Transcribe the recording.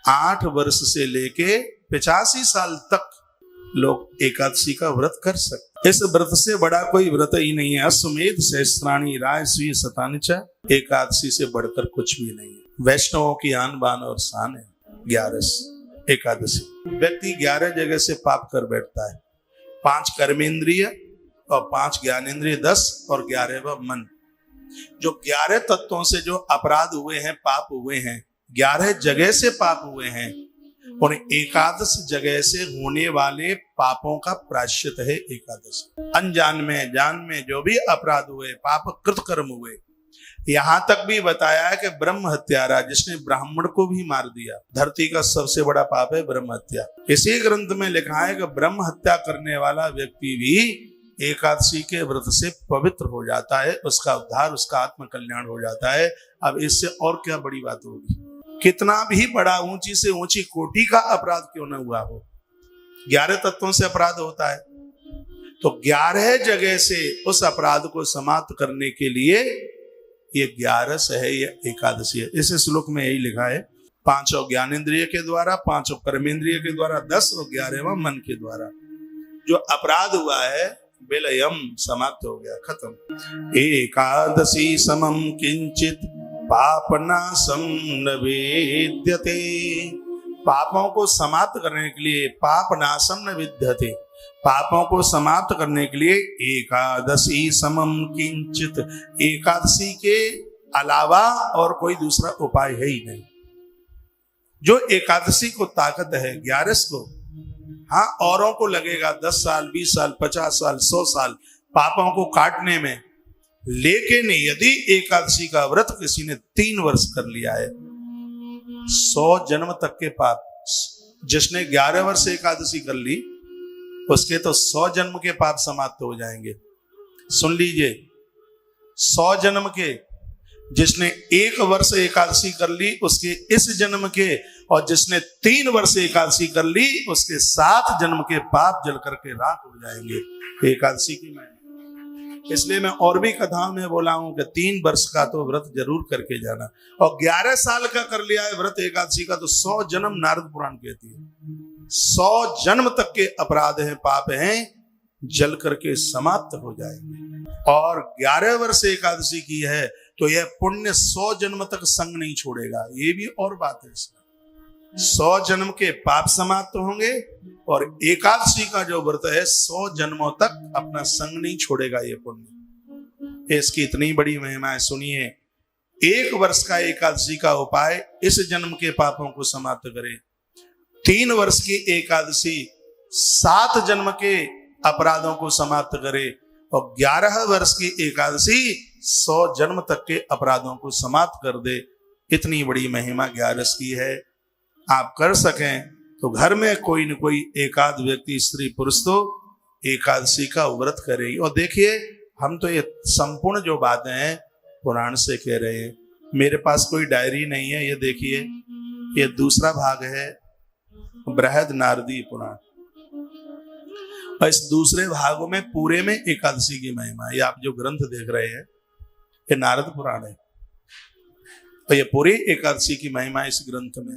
8 वर्ष से लेके 85 साल तक लोग एकादशी का व्रत कर सकते। इस व्रत से बड़ा कोई व्रत ही नहीं है। अश्वमेध सहस्त्राणी राजस्वी शतानि च, एकादशी से बढ़कर कुछ भी नहीं है। वैष्णवों की आन बान और शान है 11 एकादशी। व्यक्ति 11 जगह से पाप कर बैठता है। 5 कर्मेंद्रिय और 5 ज्ञानेंद्रिय, 10 और 11वां मन। जो 11 तत्वों से जो अपराध हुए हैं, पाप हुए हैं, 11 जगह से पाप हुए हैं, उन 11 जगह से होने वाले पापों का प्रायश्चित है एकादशी। अनजान में जान में जो भी अपराध हुए, पाप कृत कर्म हुए, यहां तक भी बताया है कि ब्रह्म हत्यारा जिसने ब्राह्मण को भी मार दिया, धरती का सबसे बड़ा पाप है ब्रह्म हत्या। इसी ग्रंथ में लिखा है कि ब्रह्म हत्या करने वाला व्यक्ति भी एकादशी के व्रत से पवित्र हो जाता है, उसका उद्धार, उसका आत्म कल्याण हो जाता है। अब इससे और क्या बड़ी बात होगी। कितना भी बड़ा ऊंची से ऊंची कोटि का अपराध क्यों न हुआ हो, 11 तत्वों से अपराध होता है, तो 11 जगह से उस अपराध को समाप्त करने के लिए ये 11 है, ये एकादशी है। इस श्लोक में यही लिखा है, 5 ज्ञानेंद्रिय के द्वारा, 5 कर्मेंद्रिय के द्वारा, 10 और 11वां मन के द्वारा जो अपराध हुआ है, विलयम समाप्त हो गया, खत्म। एकादशी समम किंचित पापनाशम न विद्यते। पापों को समाप्त करने के लिए, पापनाशम न विद्यते, पापों को समाप्त करने के लिए एकादशी समम किंचित, एकादशी के अलावा और कोई दूसरा उपाय है ही नहीं। जो एकादशी को ताकत है 11 को, हाँ औरों को लगेगा 10 साल 20 साल 50 साल 100 साल पापों को काटने में, लेकिन यदि एकादशी का व्रत किसी ने 3 वर्ष कर लिया है, 100 जन्म तक के पाप, जिसने 11 वर्ष एकादशी कर ली उसके तो 100 जन्म के पाप समाप्त हो जाएंगे। सुन लीजिए, 100 जन्म के, जिसने 1 वर्ष एकादशी कर ली उसके इस जन्म के, और जिसने 3 वर्ष एकादशी कर ली उसके 7 जन्म के पाप जल करके राख हो जाएंगे एकादशी की मैं। इसलिए मैं और भी कथाओं में बोला हूं कि 3 वर्ष का तो व्रत जरूर करके जाना, और 11 साल का कर लिया है व्रत एकादशी का तो 100 जन्म, नारद पुराण कहती है 100 जन्म तक के अपराध हैं, पाप हैं, जल करके समाप्त हो जाएंगे। और 11 वर्ष एकादशी की है तो यह पुण्य 100 जन्म तक संग नहीं छोड़ेगा। ये भी और बात है इसमें, 100 जन्म के पाप समाप्त होंगे, और एकादशी का जो व्रत है 100 जन्मों तक अपना संग नहीं छोड़ेगा ये पुण्य। इसकी इतनी बड़ी महिमा है। सुनिए, 1 वर्ष का एकादशी का उपाय इस जन्म के पापों को समाप्त करे, 3 वर्ष की एकादशी 7 जन्म के अपराधों को समाप्त करे, और 11 वर्ष की एकादशी 100 जन्म तक के अपराधों को समाप्त कर दे। इतनी बड़ी महिमा 11 की है। आप कर सकें तो घर में कोई न कोई एकाध व्यक्ति, स्त्री पुरुष, तो एकादशी का व्रत करेगी। और देखिए, हम तो ये संपूर्ण जो बातें हैं पुराण से कह रहे हैं। मेरे पास कोई डायरी नहीं है, ये देखिए, ये दूसरा भाग है बृहद नारदी पुराण, और इस दूसरे भागों में पूरे में एकादशी की महिमा। ये आप जो ग्रंथ देख रहे हैं ये नारद पुराण है, और ये पूरी एकादशी की महिमा इस ग्रंथ में।